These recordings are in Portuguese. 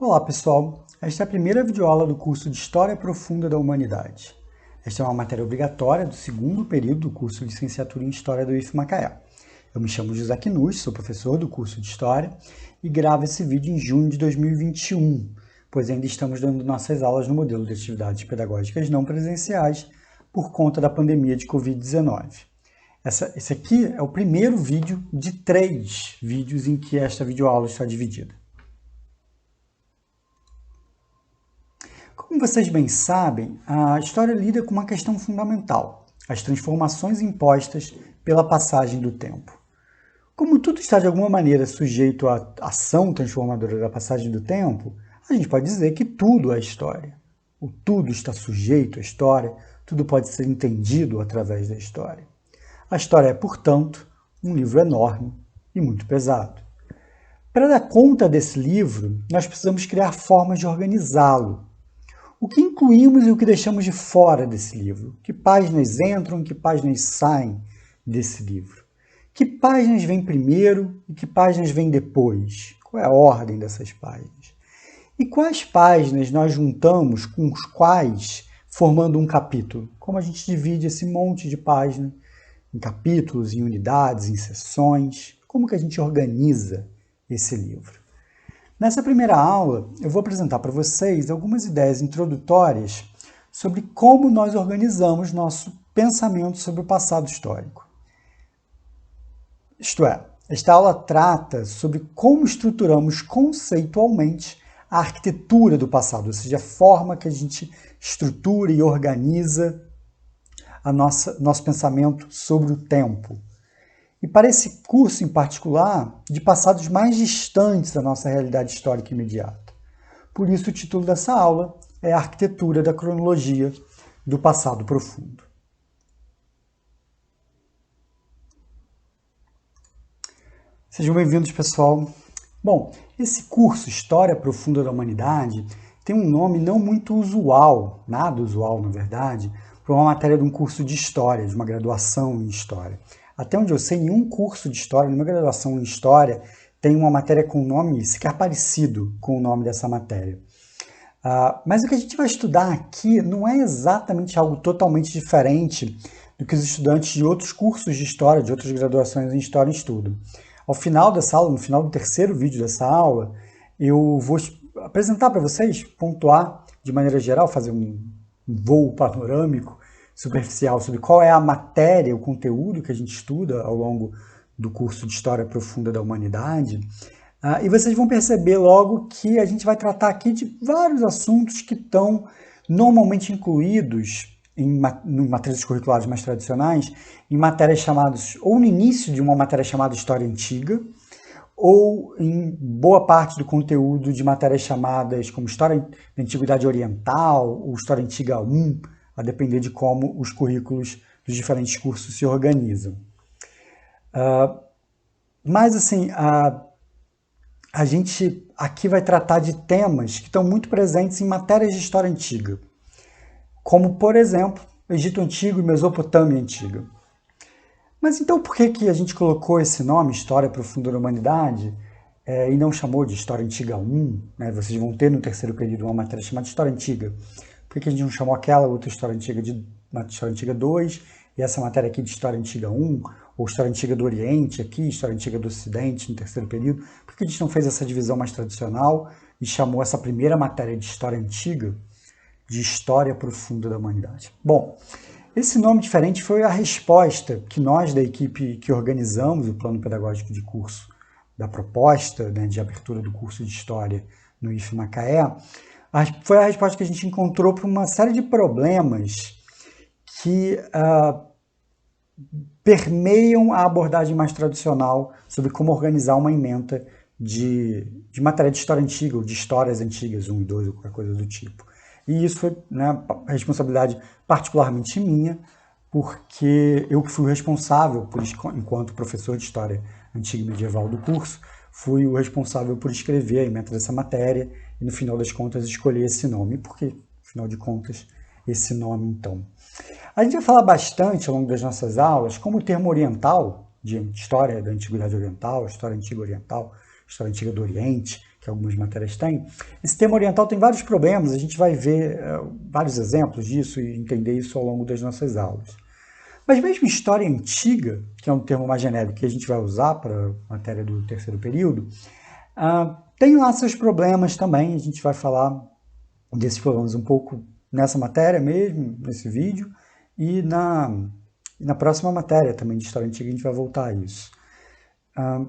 Olá pessoal, esta é a primeira videoaula do curso de História Profunda da Humanidade. Esta é uma matéria obrigatória do segundo período do curso de Licenciatura em História do IFMacaé. Eu me chamo José Knus, sou professor do curso de História e gravo esse vídeo em junho de 2021, pois ainda estamos dando nossas aulas no modelo de atividades pedagógicas não presenciais por conta da pandemia de Covid-19. Esse aqui é o primeiro vídeo de 3 vídeos em que esta videoaula está dividida. Como vocês bem sabem, a história lida com uma questão fundamental: as transformações impostas pela passagem do tempo. Como tudo está de alguma maneira sujeito à ação transformadora da passagem do tempo, a gente pode dizer que tudo é história. O tudo está sujeito à história, tudo pode ser entendido através da história. A história é, portanto, um livro enorme e muito pesado. Para dar conta desse livro, nós precisamos criar formas de organizá-lo. O que incluímos e o que deixamos de fora desse livro? Que páginas entram, que páginas saem desse livro? Que páginas vêm primeiro e que páginas vêm depois? Qual é a ordem dessas páginas? E quais páginas nós juntamos com os quais, formando um capítulo? Como a gente divide esse monte de páginas em capítulos, em unidades, em seções? Como que a gente organiza esse livro? Nessa primeira aula, eu vou apresentar para vocês algumas ideias introdutórias sobre como nós organizamos nosso pensamento sobre o passado histórico. Isto é, esta aula trata sobre como estruturamos conceitualmente a arquitetura do passado, ou seja, a forma que a gente estrutura e organiza nosso pensamento sobre o tempo. E para esse curso em particular, de passados mais distantes da nossa realidade histórica imediata. Por isso, o título dessa aula é a Arquitetura da Cronologia do Passado Profundo. Sejam bem-vindos, pessoal. Bom, esse curso História Profunda da Humanidade tem um nome não muito usual, nada usual, na verdade, para uma matéria de um curso de História, de uma graduação em História. Até onde eu sei, nenhum curso de História, nenhuma graduação em História, tem uma matéria com nome sequer parecido com o nome dessa matéria. Mas o que a gente vai estudar aqui não é exatamente algo totalmente diferente do que os estudantes de outros cursos de História, de outras graduações em História estudam. Ao final dessa aula, no final do terceiro vídeo dessa aula, eu vou apresentar para vocês, pontuar de maneira geral, fazer um voo panorâmico superficial sobre qual é a matéria, o conteúdo que a gente estuda ao longo do curso de História Profunda da Humanidade. E vocês vão perceber logo que a gente vai tratar aqui de vários assuntos que estão normalmente incluídos em matérias curriculares mais tradicionais, em matérias chamadas, ou no início de uma matéria chamada História Antiga, ou em boa parte do conteúdo de matérias chamadas como História da Antiguidade Oriental, ou História Antiga 1, a depender de como os currículos dos diferentes cursos se organizam. Mas, assim, a gente aqui vai tratar de temas que estão muito presentes em matérias de História Antiga, como, por exemplo, Egito Antigo e Mesopotâmia Antiga. Mas então por que a gente colocou esse nome, História Profunda da Humanidade, e não chamou de História Antiga 1? Né? Vocês vão ter no terceiro período uma matéria chamada História Antiga. Por que a gente não chamou aquela outra História Antiga de História Antiga 2 e essa matéria aqui de História Antiga 1, ou História Antiga do Oriente aqui, História Antiga do Ocidente no terceiro período? Por que a gente não fez essa divisão mais tradicional e chamou essa primeira matéria de História Antiga de História Profunda da Humanidade? Bom, esse nome diferente foi a resposta que nós da equipe que organizamos o plano pedagógico de curso da proposta, né, de abertura do curso de História no IFMacaé, foi a resposta que a gente encontrou para uma série de problemas que permeiam a abordagem mais tradicional sobre como organizar uma ementa de matéria de História Antiga, ou de Histórias Antigas 1 e 2, ou qualquer coisa do tipo. E isso foi, né, responsabilidade particularmente minha, porque eu que fui o responsável, enquanto professor de História Antiga e Medieval do curso, fui o responsável por escrever a ementa dessa matéria e, no final das contas, escolher esse nome. Por que, afinal de contas, esse nome, então? A gente vai falar bastante ao longo das nossas aulas como o termo oriental, de História da Antiguidade Oriental, História Antiga Oriental, História Antiga do Oriente, que algumas matérias têm, esse termo oriental tem vários problemas, a gente vai ver vários exemplos disso e entender isso ao longo das nossas aulas. Mas mesmo história antiga, que é um termo mais genérico que a gente vai usar para a matéria do terceiro período, tem lá seus problemas também, a gente vai falar desses problemas um pouco nessa matéria mesmo, nesse vídeo, e na próxima matéria também de história antiga a gente vai voltar a isso.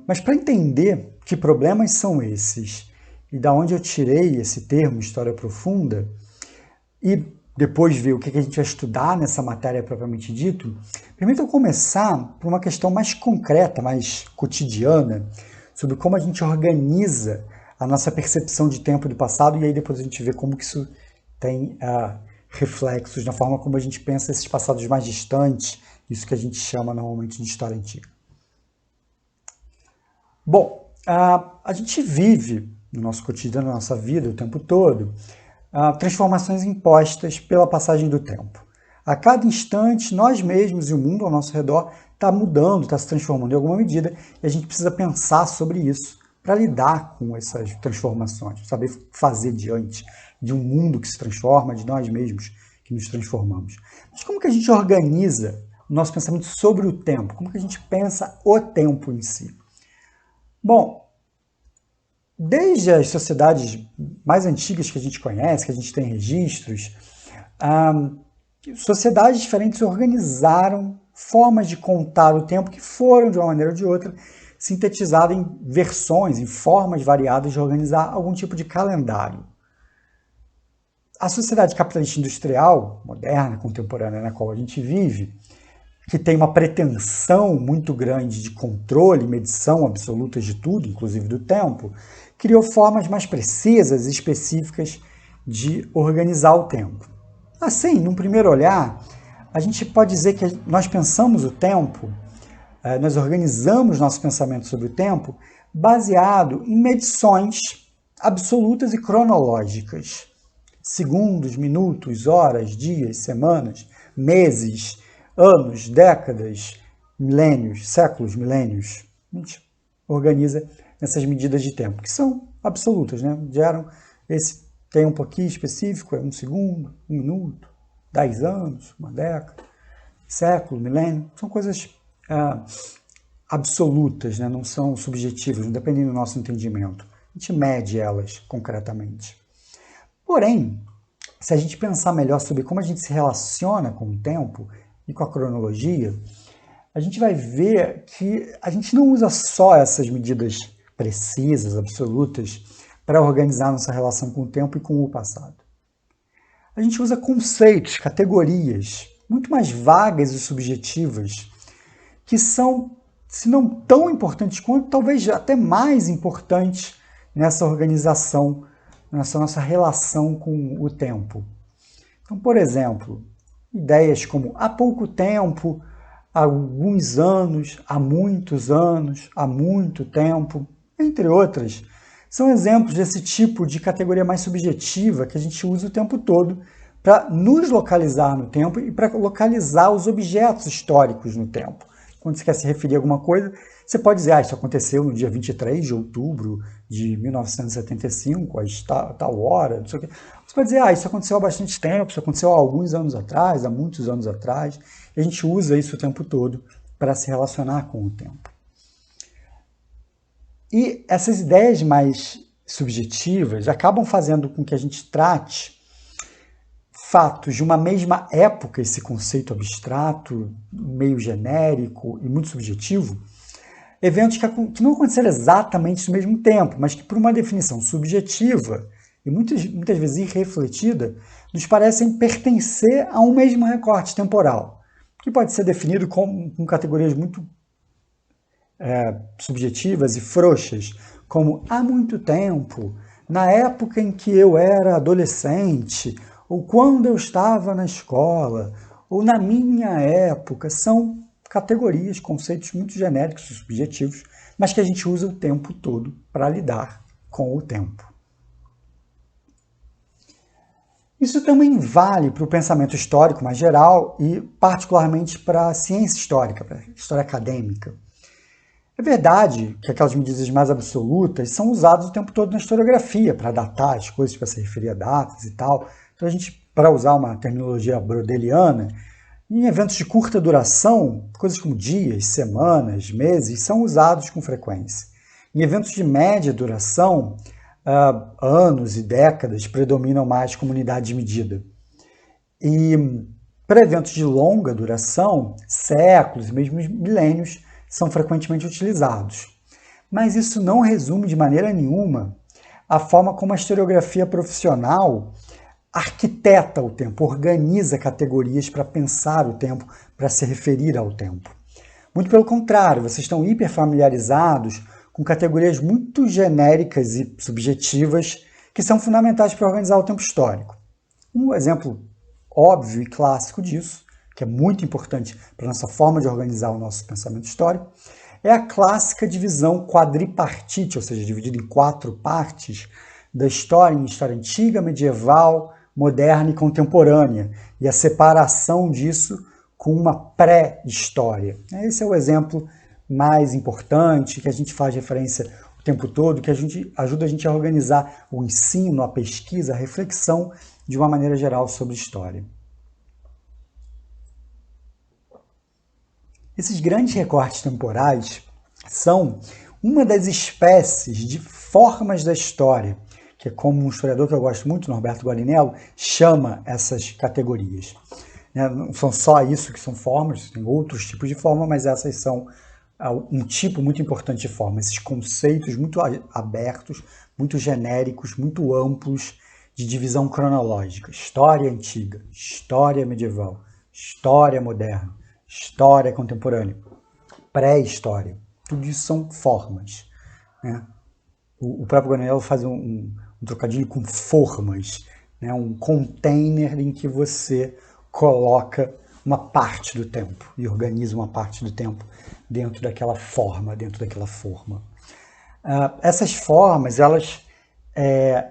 Mas para entender que problemas são esses e da onde eu tirei esse termo história profunda, e depois ver o que a gente vai estudar nessa matéria propriamente dito, permita eu começar por uma questão mais concreta, mais cotidiana, sobre como a gente organiza a nossa percepção de tempo do passado, e aí depois a gente vê como que isso tem reflexos na forma como a gente pensa esses passados mais distantes, isso que a gente chama normalmente de história antiga. Bom, a gente vive no nosso cotidiano, na nossa vida, o tempo todo, transformações impostas pela passagem do tempo. A cada instante, nós mesmos e o mundo ao nosso redor está mudando, está se transformando em alguma medida, e a gente precisa pensar sobre isso para lidar com essas transformações, saber fazer diante de um mundo que se transforma, de nós mesmos que nos transformamos. Mas como que a gente organiza o nosso pensamento sobre o tempo? Como que a gente pensa o tempo em si? Bom, desde as sociedades mais antigas que a gente conhece, que a gente tem registros, sociedades diferentes organizaram formas de contar o tempo que foram, de uma maneira ou de outra, sintetizadas em versões, em formas variadas de organizar algum tipo de calendário. A sociedade capitalista industrial, moderna, contemporânea, na qual a gente vive, que tem uma pretensão muito grande de controle e medição absolutas de tudo, inclusive do tempo, criou formas mais precisas e específicas de organizar o tempo. Assim, num primeiro olhar, a gente pode dizer que nós pensamos o tempo, nós organizamos nosso pensamento sobre o tempo baseado em medições absolutas e cronológicas. Segundos, minutos, horas, dias, semanas, meses, anos, décadas, milênios, séculos, milênios. A gente organiza nessas medidas de tempo, que são absolutas, né? Geram esse tempo aqui específico, é 1 segundo, 1 minuto, 10 anos, uma década, século, milênio, são coisas absolutas, né? Não são subjetivas, não dependem do nosso entendimento. A gente mede elas concretamente. Porém, se a gente pensar melhor sobre como a gente se relaciona com o tempo e com a cronologia, a gente vai ver que a gente não usa só essas medidas precisas, absolutas, para organizar nossa relação com o tempo e com o passado. A gente usa conceitos, categorias, muito mais vagas e subjetivas, que são, se não tão importantes quanto, talvez até mais importantes nessa organização, nessa nossa relação com o tempo. Então, por exemplo, ideias como há pouco tempo, há alguns anos, há muitos anos, há muito tempo, entre outras, são exemplos desse tipo de categoria mais subjetiva que a gente usa o tempo todo para nos localizar no tempo e para localizar os objetos históricos no tempo. Quando você quer se referir a alguma coisa, você pode dizer, isso aconteceu no dia 23 de outubro de 1975, a tal hora, não sei o quê. Você pode dizer, isso aconteceu há bastante tempo, isso aconteceu há alguns anos atrás, há muitos anos atrás, e a gente usa isso o tempo todo para se relacionar com o tempo. E essas ideias mais subjetivas acabam fazendo com que a gente trate fatos de uma mesma época, esse conceito abstrato, meio genérico e muito subjetivo, eventos que não aconteceram exatamente no mesmo tempo, mas que por uma definição subjetiva e muitas vezes irrefletida, nos parecem pertencer a um mesmo recorte temporal, que pode ser definido com categorias muito subjetivas e frouxas, como há muito tempo, na época em que eu era adolescente, ou quando eu estava na escola, ou na minha época. São categorias, conceitos muito genéricos e subjetivos, mas que a gente usa o tempo todo para lidar com o tempo. Isso também vale para o pensamento histórico mais geral e particularmente para a ciência histórica, para a história acadêmica. É verdade que aquelas medidas mais absolutas são usadas o tempo todo na historiografia para datar as coisas, para se referir a datas e tal. Então a gente, para usar uma terminologia brodeliana, em eventos de curta duração, coisas como dias, semanas, meses, são usados com frequência. Em eventos de média duração, anos e décadas predominam mais como unidade de medida. E para eventos de longa duração, séculos e mesmo milênios são frequentemente utilizados. Mas isso não resume de maneira nenhuma a forma como a historiografia profissional arquiteta o tempo, organiza categorias para pensar o tempo, para se referir ao tempo. Muito pelo contrário, vocês estão hiperfamiliarizados com categorias muito genéricas e subjetivas que são fundamentais para organizar o tempo histórico. Um exemplo óbvio e clássico disso, que é muito importante para a nossa forma de organizar o nosso pensamento histórico, é a clássica divisão quadripartite, ou seja, dividida em 4 partes, da história em história antiga, medieval, moderna e contemporânea, e a separação disso com uma pré-história. Esse é o exemplo mais importante, que a gente faz referência o tempo todo, que ajuda a gente a organizar o ensino, a pesquisa, a reflexão de uma maneira geral sobre história. Esses grandes recortes temporais são uma das espécies de formas da história, que é como um historiador que eu gosto muito, Norberto Guarinello, chama essas categorias. Não são só isso que são formas, tem outros tipos de forma, mas essas são um tipo muito importante de forma. Esses conceitos muito abertos, muito genéricos, muito amplos, de divisão cronológica. História antiga, história medieval, história moderna, história contemporânea, pré-história. Tudo isso são formas. O próprio Guarinello faz um trocadilho com formas, um container em que você coloca uma parte do tempo e organiza uma parte do tempo dentro daquela forma, Essas formas, elas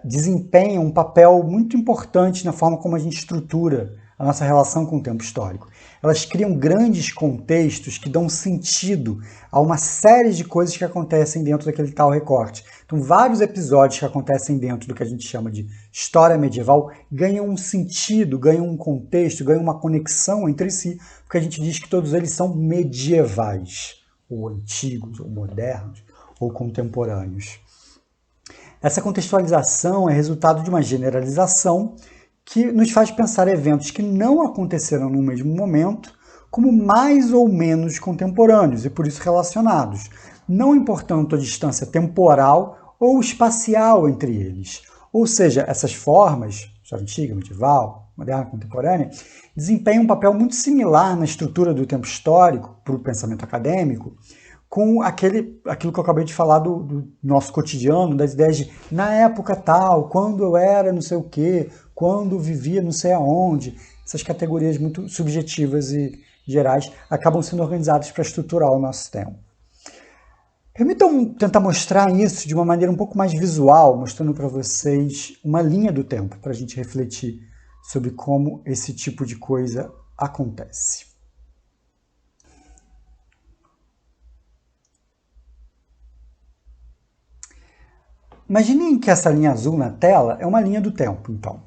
desempenham um papel muito importante na forma como a gente estrutura a nossa relação com o tempo histórico. Elas criam grandes contextos que dão sentido a uma série de coisas que acontecem dentro daquele tal recorte. Então, vários episódios que acontecem dentro do que a gente chama de história medieval ganham um sentido, ganham um contexto, ganham uma conexão entre si, porque a gente diz que todos eles são medievais, ou antigos, ou modernos, ou contemporâneos. Essa contextualização é resultado de uma generalização que nos faz pensar eventos que não aconteceram no mesmo momento como mais ou menos contemporâneos e por isso relacionados, não importando a distância temporal ou espacial entre eles. Ou seja, essas formas, história antiga, medieval, moderna, contemporânea, desempenham um papel muito similar na estrutura do tempo histórico para o pensamento acadêmico, com aquilo que eu acabei de falar do nosso cotidiano, das ideias de na época tal, quando eu era não sei o quê, quando vivia não sei aonde. Essas categorias muito subjetivas e gerais acabam sendo organizadas para estruturar o nosso tempo. Permitam tentar mostrar isso de uma maneira um pouco mais visual, mostrando para vocês uma linha do tempo, para a gente refletir sobre como esse tipo de coisa acontece. Imaginem que essa linha azul na tela é uma linha do tempo, então,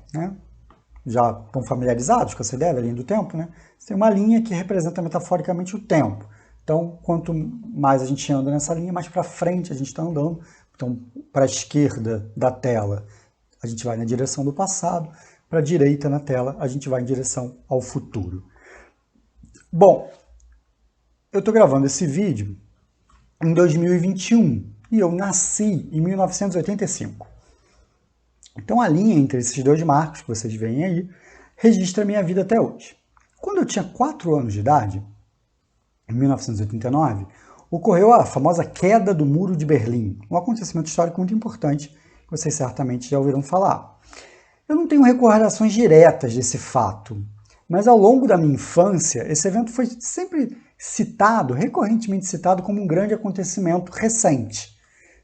Já estão familiarizados com essa ideia da linha do tempo, Você tem uma linha que representa metaforicamente o tempo. Então, quanto mais a gente anda nessa linha, mais para frente a gente está andando. Então, para a esquerda da tela, a gente vai na direção do passado. Para a direita na tela, a gente vai em direção ao futuro. Bom, eu estou gravando esse vídeo em 2021. E eu nasci em 1985. Então a linha entre esses dois marcos que vocês veem aí registra a minha vida até hoje. Quando eu tinha 4 anos de idade, em 1989, ocorreu a famosa queda do Muro de Berlim, um acontecimento histórico muito importante que vocês certamente já ouviram falar. Eu não tenho recordações diretas desse fato, mas ao longo da minha infância, esse evento foi sempre citado, recorrentemente citado como um grande acontecimento recente.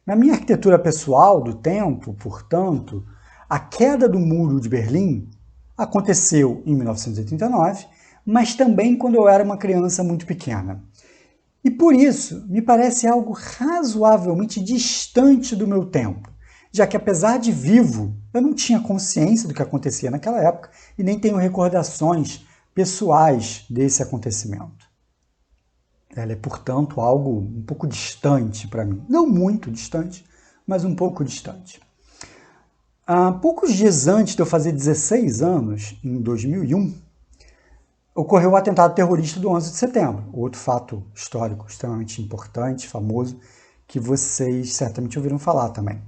Na minha arquitetura pessoal do tempo, portanto, a queda do Muro de Berlim aconteceu em 1989, mas também quando eu era uma criança muito pequena. E por isso, me parece algo razoavelmente distante do meu tempo, já que apesar de vivo, eu não tinha consciência do que acontecia naquela época e nem tenho recordações pessoais desse acontecimento. Ela é, portanto, algo um pouco distante para mim. Não muito distante, mas um pouco distante. Poucos dias antes de eu fazer 16 anos, em 2001, ocorreu o atentado terrorista do 11 de setembro, outro fato histórico extremamente importante, famoso, que vocês certamente ouviram falar também.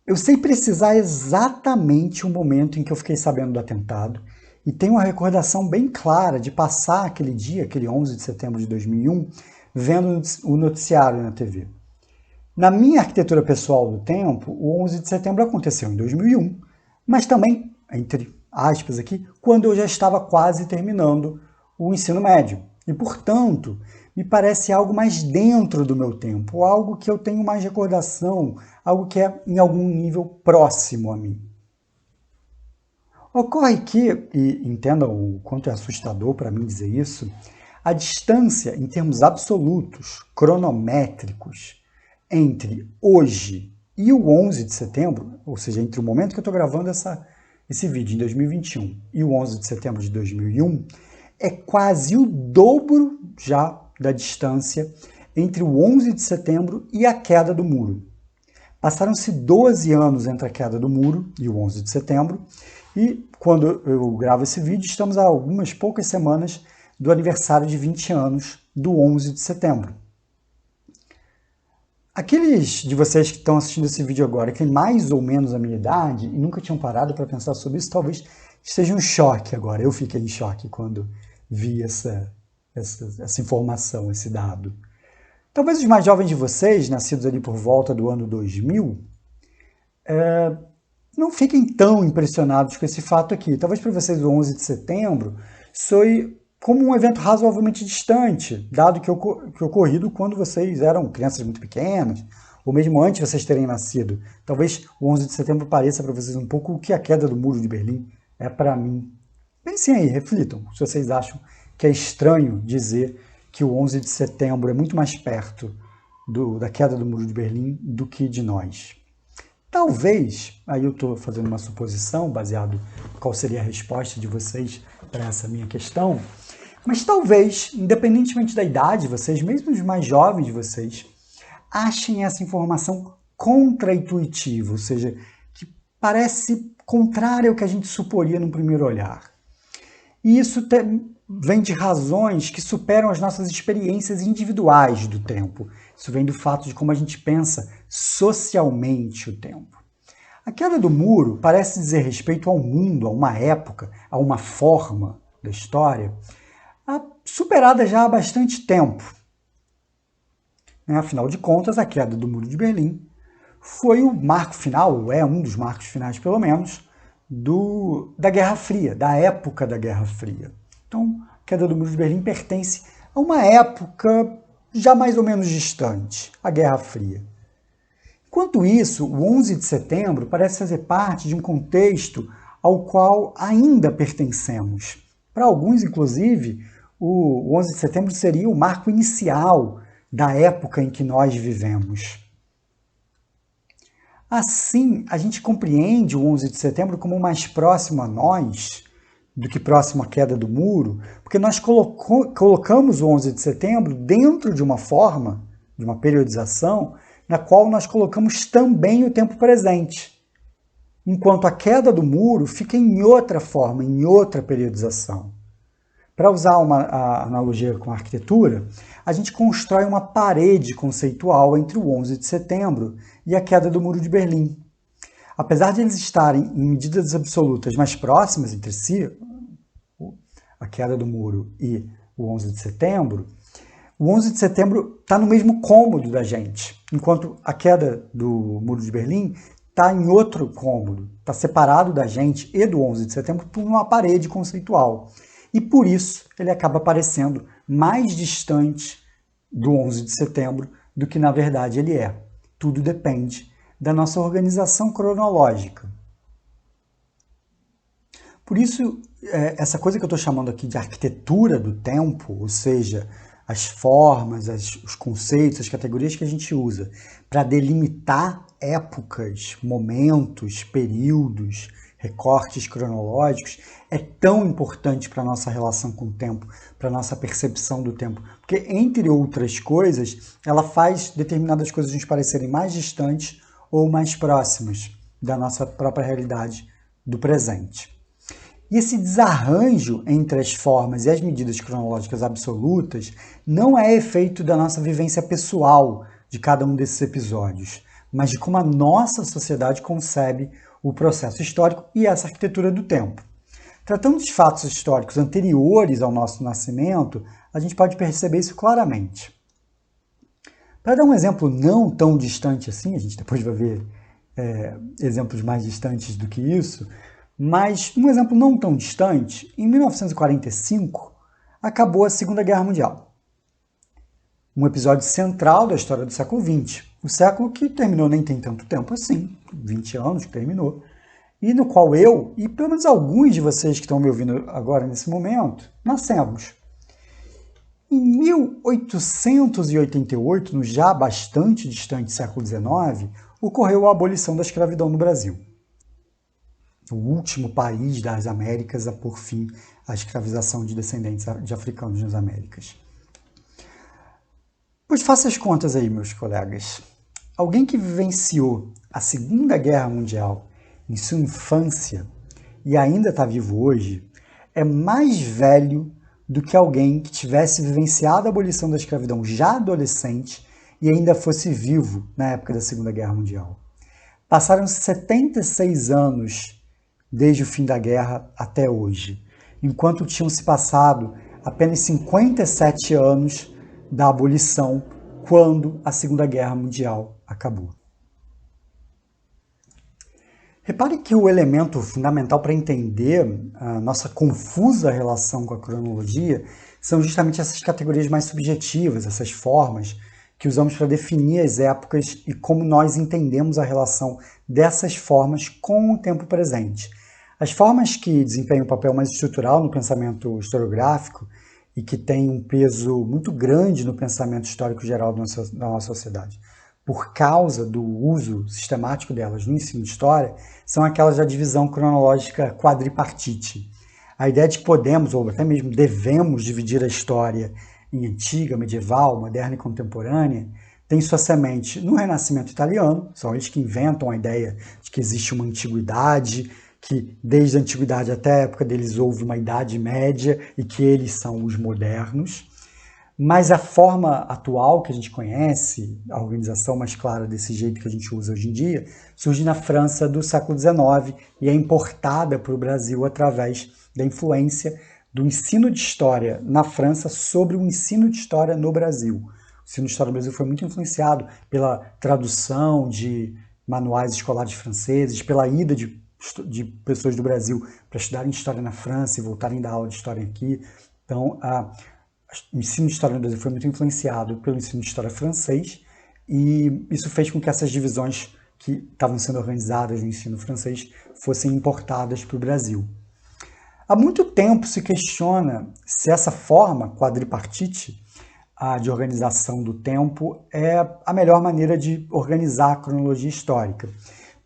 Eu sei precisar exatamente o momento em que eu fiquei sabendo do atentado e tenho uma recordação bem clara de passar aquele dia, aquele 11 de setembro de 2001, vendo o noticiário na TV. Na minha arquitetura pessoal do tempo, o 11 de setembro aconteceu em 2001, mas também, entre aspas aqui, quando eu já estava quase terminando o ensino médio. E, portanto, me parece algo mais dentro do meu tempo, algo que eu tenho mais recordação, algo que é em algum nível próximo a mim. Ocorre que, e entendam o quanto é assustador para mim dizer isso, a distância em termos absolutos, cronométricos, entre hoje e o 11 de setembro, ou seja, entre o momento que eu estou gravando esse vídeo em 2021 e o 11 de setembro de 2001, é quase o dobro já da distância entre o 11 de setembro e a queda do muro. Passaram-se 12 anos entre a queda do muro e o 11 de setembro, e quando eu gravo esse vídeo, estamos a algumas poucas semanas do aniversário de 20 anos do 11 de setembro. Aqueles de vocês que estão assistindo esse vídeo agora, que têm mais ou menos a minha idade e nunca tinham parado para pensar sobre isso, talvez estejam em choque agora. Eu fiquei em choque quando vi essa informação, esse dado. Talvez os mais jovens de vocês, nascidos ali por volta do ano 2000, não fiquem tão impressionados com esse fato aqui. Talvez para vocês o 11 de setembro soe como um evento razoavelmente distante, dado que ocorrido quando vocês eram crianças muito pequenas, ou mesmo antes de vocês terem nascido. Talvez o 11 de setembro pareça para vocês um pouco o que a queda do Muro de Berlim é para mim. Pensem aí, reflitam, se vocês acham que é estranho dizer que o 11 de setembro é muito mais perto da queda do Muro de Berlim do que de nós. Talvez, aí eu estou fazendo uma suposição, baseado em qual seria a resposta de vocês para essa minha questão, mas talvez, independentemente da idade de vocês, mesmo os mais jovens de vocês, achem essa informação contra-intuitiva, ou seja, que parece contrária ao que a gente suporia no primeiro olhar. E isso vem de razões que superam as nossas experiências individuais do tempo. Isso vem do fato de como a gente pensa socialmente o tempo. A queda do muro parece dizer respeito ao mundo, a uma época, a uma forma da história, superada já há bastante tempo. Afinal de contas, a queda do Muro de Berlim foi o marco final, ou é um dos marcos finais, pelo menos, da Guerra Fria, da época da Guerra Fria. Então, a queda do Muro de Berlim pertence a uma época já mais ou menos distante, a Guerra Fria. Enquanto isso, o 11 de setembro parece fazer parte de um contexto ao qual ainda pertencemos. Para alguns, inclusive, o 11 de setembro seria o marco inicial da época em que nós vivemos. Assim, a gente compreende o 11 de setembro como mais próximo a nós do que próximo à queda do muro, porque nós colocamos o 11 de setembro dentro de uma forma, de uma periodização, na qual nós colocamos também o tempo presente, enquanto a queda do muro fica em outra forma, em outra periodização. Para usar a analogia com a arquitetura, a gente constrói uma parede conceitual entre o 11 de setembro e a queda do Muro de Berlim. Apesar de eles estarem em medidas absolutas mais próximas entre si, a queda do muro e o 11 de setembro, o 11 de setembro está no mesmo cômodo da gente, enquanto a queda do Muro de Berlim está em outro cômodo, está separado da gente e do 11 de setembro por uma parede conceitual. E por isso ele acaba parecendo mais distante do 11 de setembro do que na verdade ele é. Tudo depende da nossa organização cronológica. Por isso, essa coisa que eu estou chamando aqui de arquitetura do tempo, ou seja, as formas, os conceitos, as categorias que a gente usa para delimitar épocas, momentos, períodos, recortes cronológicos, é tão importante para a nossa relação com o tempo, para a nossa percepção do tempo. Porque, entre outras coisas, ela faz determinadas coisas nos parecerem mais distantes ou mais próximas da nossa própria realidade do presente. E esse desarranjo entre as formas e as medidas cronológicas absolutas não é efeito da nossa vivência pessoal de cada um desses episódios, mas de como a nossa sociedade concebe o processo histórico e essa arquitetura do tempo. Tratando de fatos históricos anteriores ao nosso nascimento, a gente pode perceber isso claramente. Para dar um exemplo não tão distante assim, a gente depois vai ver exemplos mais distantes do que isso, mas um exemplo não tão distante, em 1945, acabou a Segunda Guerra Mundial. Um episódio central da história do século XX. O século que terminou nem tem tanto tempo assim, 20 anos que terminou, e no qual eu, e pelo menos alguns de vocês que estão me ouvindo agora nesse momento, nascemos. Em 1888, no já bastante distante século XIX, ocorreu a abolição da escravidão no Brasil. O último país das Américas a pôr fim à escravização de descendentes de africanos nas Américas. Pois faça as contas aí, meus colegas. Alguém que vivenciou a Segunda Guerra Mundial em sua infância e ainda está vivo hoje, é mais velho do que alguém que tivesse vivenciado a abolição da escravidão já adolescente e ainda fosse vivo na época da Segunda Guerra Mundial. Passaram-se 76 anos desde o fim da guerra até hoje, enquanto tinham se passado apenas 57 anos da abolição, quando a Segunda Guerra Mundial acabou. Repare que o elemento fundamental para entender a nossa confusa relação com a cronologia são justamente essas categorias mais subjetivas, essas formas que usamos para definir as épocas e como nós entendemos a relação dessas formas com o tempo presente. As formas que desempenham um papel mais estrutural no pensamento historiográfico e que têm um peso muito grande no pensamento histórico geral da nossa sociedade, por causa do uso sistemático delas no ensino de história, são aquelas da divisão cronológica quadripartite. A ideia de que podemos, ou até mesmo devemos, dividir a história em antiga, medieval, moderna e contemporânea, tem sua semente no Renascimento italiano, são eles que inventam a ideia de que existe uma antiguidade, que desde a antiguidade até a época deles houve uma idade média e que eles são os modernos. Mas a forma atual que a gente conhece, a organização mais clara desse jeito que a gente usa hoje em dia, surge na França do século XIX e é importada para o Brasil através da influência do ensino de história na França sobre o ensino de história no Brasil. O ensino de história no Brasil foi muito influenciado pela tradução de manuais escolares franceses, pela ida de pessoas do Brasil para estudarem história na França e voltarem da aula de história aqui. Então, o ensino de história no Brasil foi muito influenciado pelo ensino de história francês e isso fez com que essas divisões que estavam sendo organizadas no ensino francês fossem importadas para o Brasil. Há muito tempo se questiona se essa forma quadripartite de organização do tempo é a melhor maneira de organizar a cronologia histórica.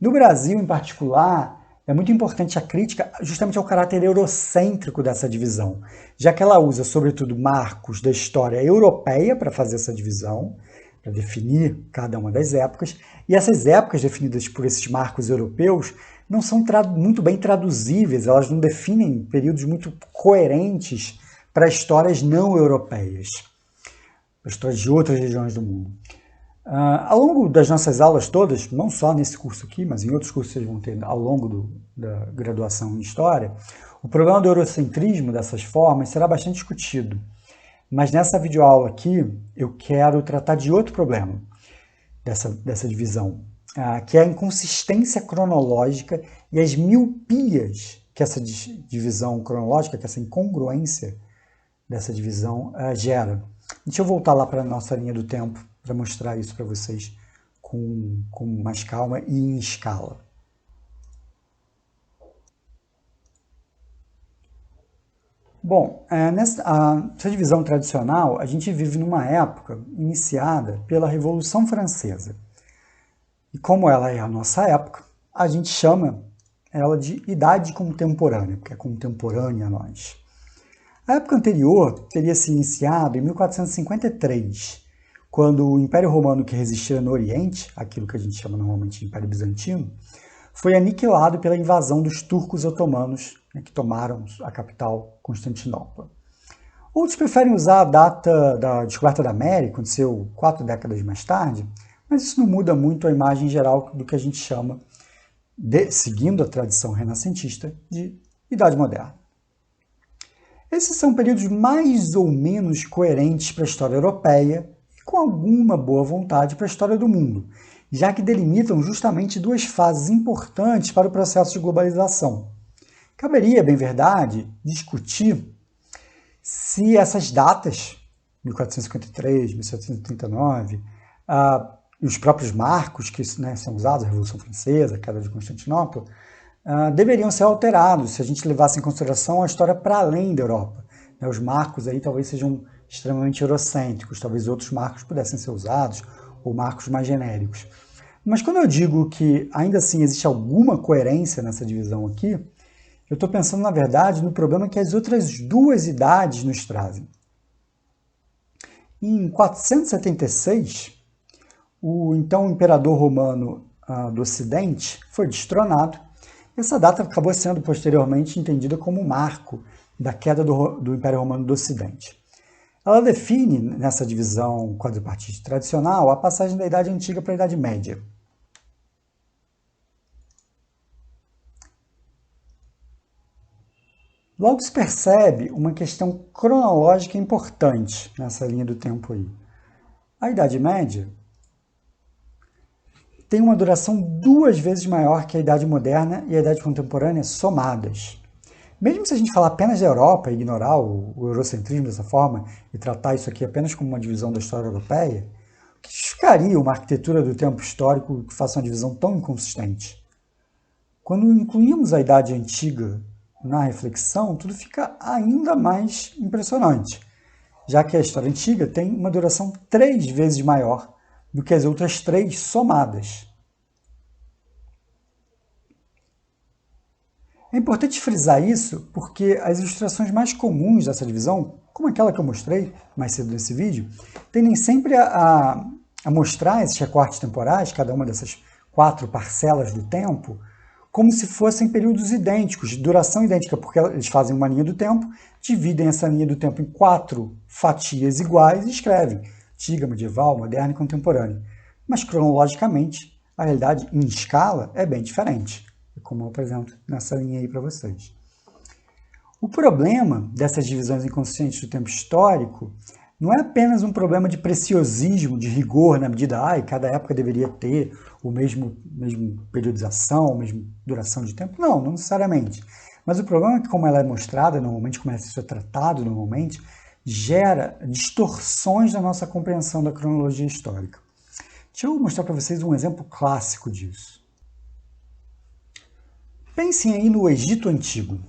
No Brasil, em particular, é muito importante a crítica justamente ao caráter eurocêntrico dessa divisão, já que ela usa, sobretudo, marcos da história europeia para fazer essa divisão, para definir cada uma das épocas, e essas épocas definidas por esses marcos europeus não são muito bem traduzíveis, elas não definem períodos muito coerentes para histórias não europeias, para histórias de outras regiões do mundo. Ao longo das nossas aulas todas, não só nesse curso aqui, mas em outros cursos que vocês vão ter ao longo da graduação em História, o problema do eurocentrismo dessas formas será bastante discutido. Mas nessa videoaula aqui, eu quero tratar de outro problema dessa divisão, que é a inconsistência cronológica e as miopias que essa divisão cronológica, que essa incongruência dessa divisão gera. Deixa eu voltar lá para a nossa linha do tempo para mostrar isso para vocês com mais calma e em escala. Bom, nessa divisão tradicional, a gente vive numa época iniciada pela Revolução Francesa. E como ela é a nossa época, a gente chama ela de Idade Contemporânea, porque é contemporânea a nós. A época anterior teria se iniciado em 1453, quando o Império Romano que resistia no Oriente, aquilo que a gente chama normalmente de Império Bizantino, foi aniquilado pela invasão dos turcos otomanos, que tomaram a capital, Constantinopla. Outros preferem usar a data da descoberta da América, que aconteceu 4 décadas mais tarde, mas isso não muda muito a imagem geral do que a gente chama, seguindo a tradição renascentista, de Idade Moderna. Esses são períodos mais ou menos coerentes para a história europeia e com alguma boa vontade para a história do mundo, já que delimitam justamente duas fases importantes para o processo de globalização. Caberia, bem verdade, discutir se essas datas, 1453, 1739, e os próprios marcos que são usados, a Revolução Francesa, a queda de Constantinopla, deveriam ser alterados se a gente levasse em consideração a história para além da Europa. Os marcos aí talvez sejam extremamente eurocêntricos, talvez outros marcos pudessem ser usados, ou marcos mais genéricos. Mas quando eu digo que ainda assim existe alguma coerência nessa divisão aqui, eu estou pensando, na verdade, no problema que as outras duas idades nos trazem. Em 476, o então imperador romano do Ocidente foi destronado. Essa data acabou sendo posteriormente entendida como marco da queda do Império Romano do Ocidente. Ela define, nessa divisão quadripartite tradicional, a passagem da Idade Antiga para a Idade Média. Logo se percebe uma questão cronológica importante nessa linha do tempo aí. A Idade Média tem uma duração 2 vezes maior que a Idade Moderna e a Idade Contemporânea somadas. Mesmo se a gente falar apenas da Europa e ignorar o eurocentrismo dessa forma e tratar isso aqui apenas como uma divisão da história europeia, o que justificaria uma arquitetura do tempo histórico que faça uma divisão tão inconsistente? Quando incluímos a Idade Antiga na reflexão, tudo fica ainda mais impressionante, já que a história antiga tem uma duração 3 vezes maior do que as outras 3 somadas. É importante frisar isso porque as ilustrações mais comuns dessa divisão, como aquela que eu mostrei mais cedo nesse vídeo, tendem sempre a mostrar esses recortes temporais, cada uma dessas 4 parcelas do tempo, como se fossem períodos idênticos, de duração idêntica, porque eles fazem uma linha do tempo, dividem essa linha do tempo em 4 fatias iguais e escrevem antiga, medieval, moderna e contemporânea. Mas, cronologicamente, a realidade em escala é bem diferente, como eu apresento nessa linha aí para vocês. O problema dessas divisões inconsistentes do tempo histórico não é apenas um problema de preciosismo, de rigor na medida, cada época deveria ter o mesmo periodização, a mesma duração de tempo. Não necessariamente. Mas o problema é que, como ela é mostrada normalmente, como isso é tratado normalmente, gera distorções na nossa compreensão da cronologia histórica. Deixa eu mostrar para vocês um exemplo clássico disso. Pensem aí no Egito Antigo.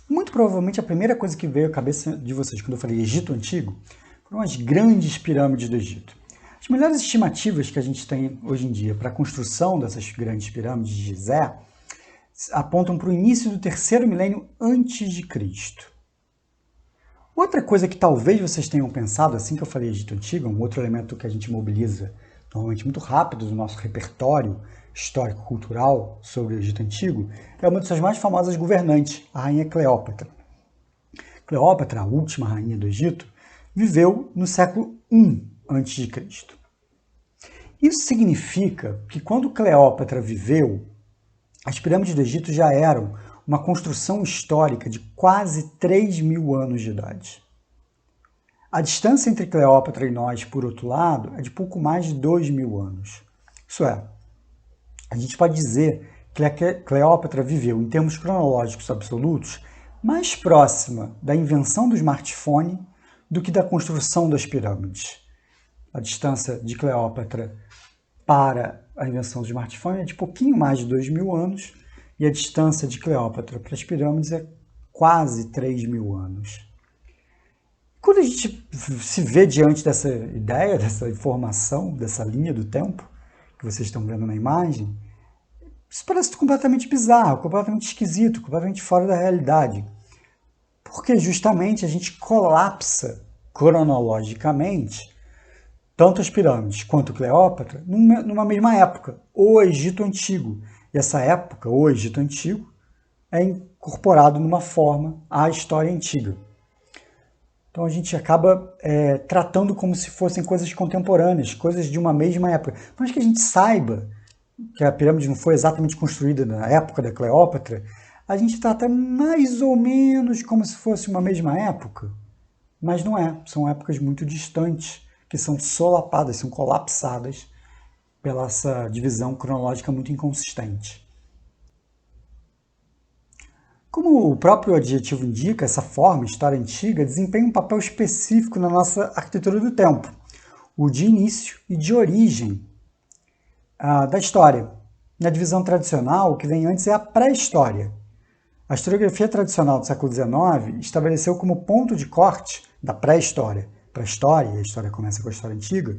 Muito provavelmente a primeira coisa que veio à cabeça de vocês quando eu falei Egito Antigo foram as grandes pirâmides do Egito. As melhores estimativas que a gente tem hoje em dia para a construção dessas grandes pirâmides de Gizé apontam para o início do 3º milênio antes de Cristo. Outra coisa que talvez vocês tenham pensado, assim que eu falei Egito Antigo, um outro elemento que a gente mobiliza normalmente muito rápido do nosso repertório histórico-cultural sobre o Egito Antigo, é uma de suas mais famosas governantes, a rainha Cleópatra. Cleópatra, a última rainha do Egito, viveu no século I a.C. Isso significa que quando Cleópatra viveu, as pirâmides do Egito já eram uma construção histórica de quase 3.000 anos de idade. A distância entre Cleópatra e nós, por outro lado, é de pouco mais de 2.000 anos. Isso é, a gente pode dizer que a Cleópatra viveu, em termos cronológicos absolutos, mais próxima da invenção do smartphone do que da construção das pirâmides. A distância de Cleópatra para a invenção do smartphone é de pouquinho mais de 2.000 anos, e a distância de Cleópatra para as pirâmides é quase 3.000 anos. Quando a gente se vê diante dessa ideia, dessa informação, dessa linha do tempo que vocês estão vendo na imagem, isso parece completamente bizarro, completamente esquisito, completamente fora da realidade. Porque justamente a gente colapsa cronologicamente tanto as pirâmides quanto Cleópatra numa mesma época, o Egito Antigo. E essa época, o Egito Antigo, é incorporado numa forma à história antiga. Então a gente acaba tratando como se fossem coisas contemporâneas, coisas de uma mesma época. Por mais que a gente saiba que a pirâmide não foi exatamente construída na época da Cleópatra, a gente trata mais ou menos como se fosse uma mesma época. Mas não é, são épocas muito distantes, que são solapadas, são colapsadas pela essa divisão cronológica muito inconsistente. Como o próprio adjetivo indica, essa forma, história antiga, desempenha um papel específico na nossa arquitetura do tempo, o de início e de origem da história. Na divisão tradicional, o que vem antes é a pré-história. A historiografia tradicional do século XIX estabeleceu como ponto de corte da pré-história para a história, e a história começa com a história antiga,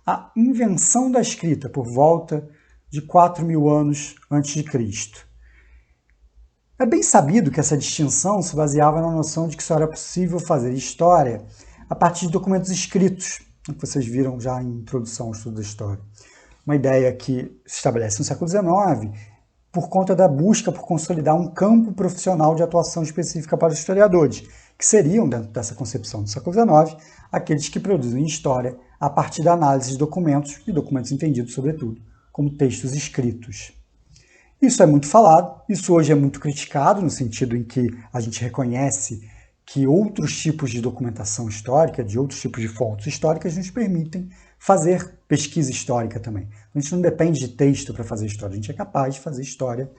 a invenção da escrita por volta de 4.000 anos antes de Cristo. É bem sabido que essa distinção se baseava na noção de que só era possível fazer história a partir de documentos escritos, que vocês viram já em introdução ao estudo da história. Uma ideia que se estabelece no século XIX por conta da busca por consolidar um campo profissional de atuação específica para os historiadores, que seriam, dentro dessa concepção do século XIX, aqueles que produzem história a partir da análise de documentos, e documentos entendidos, sobretudo, como textos escritos. Isso é muito falado, isso hoje é muito criticado, no sentido em que a gente reconhece que outros tipos de documentação histórica, de outros tipos de fontes históricas, nos permitem fazer pesquisa histórica também. A gente não depende de texto para fazer história, a gente é capaz de fazer história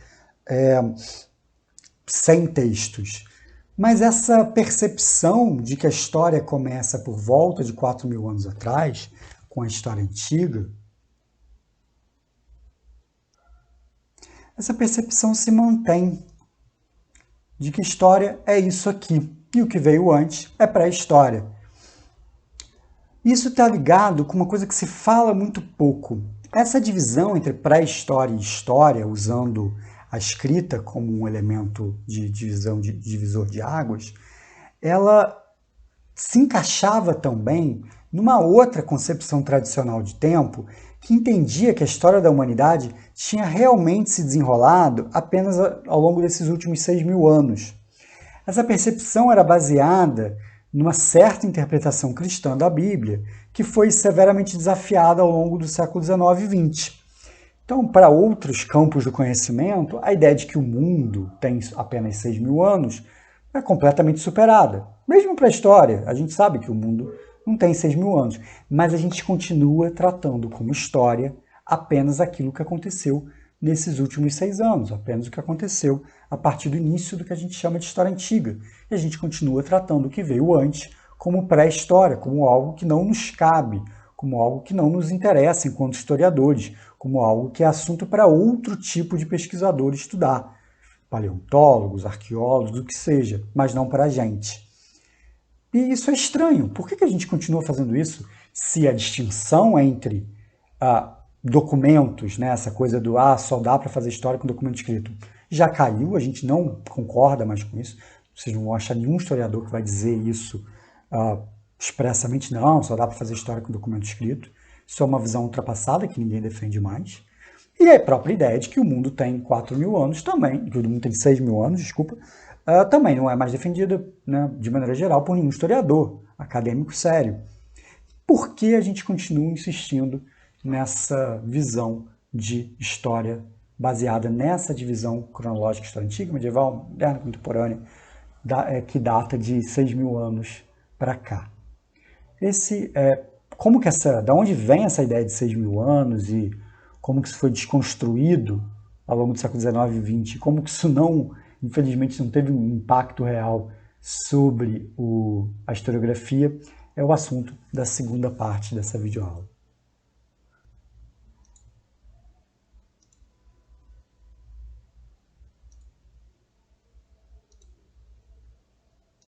sem textos. Mas essa percepção de que a história começa por volta de 4.000 anos atrás, com a história antiga, essa percepção se mantém de que história é isso aqui, e o que veio antes é pré-história. Isso está ligado com uma coisa que se fala muito pouco. Essa divisão entre pré-história e história, usando a escrita como um elemento de divisor de águas, ela se encaixava também numa outra concepção tradicional de tempo que entendia que a história da humanidade tinha realmente se desenrolado apenas ao longo desses últimos 6.000 anos. Essa percepção era baseada numa certa interpretação cristã da Bíblia, que foi severamente desafiada ao longo do século XIX e XX. Então, para outros campos do conhecimento, a ideia de que o mundo tem apenas 6.000 anos é completamente superada. Mesmo para a história, a gente sabe que o mundo não tem 6.000 anos, mas a gente continua tratando como história apenas aquilo que aconteceu nesses últimos 6 anos, apenas o que aconteceu a partir do início do que a gente chama de história antiga. E a gente continua tratando o que veio antes como pré-história, como algo que não nos cabe, como algo que não nos interessa enquanto historiadores, como algo que é assunto para outro tipo de pesquisador estudar, paleontólogos, arqueólogos, o que seja, mas não para a gente. E isso é estranho. Por que a gente continua fazendo isso se a distinção entre documentos, né, essa coisa do só dá para fazer história com documento escrito, já caiu, a gente não concorda mais com isso. Vocês não vão achar nenhum historiador que vai dizer isso expressamente, não, só dá para fazer história com documento escrito. Isso é uma visão ultrapassada que ninguém defende mais. E a própria ideia de que o mundo tem 4.000 anos também, que o mundo tem 6.000 anos, desculpa, também não é mais defendida, né, de maneira geral, por nenhum historiador acadêmico sério. Por que a gente continua insistindo nessa visão de história baseada nessa divisão cronológica, história antiga, medieval, moderna, contemporânea, que data de 6.000 anos para cá? Da onde vem essa ideia de 6.000 anos e como que isso foi desconstruído ao longo do século XIX e XX, como que isso infelizmente não teve um impacto real sobre a historiografia, é o assunto da segunda parte dessa videoaula.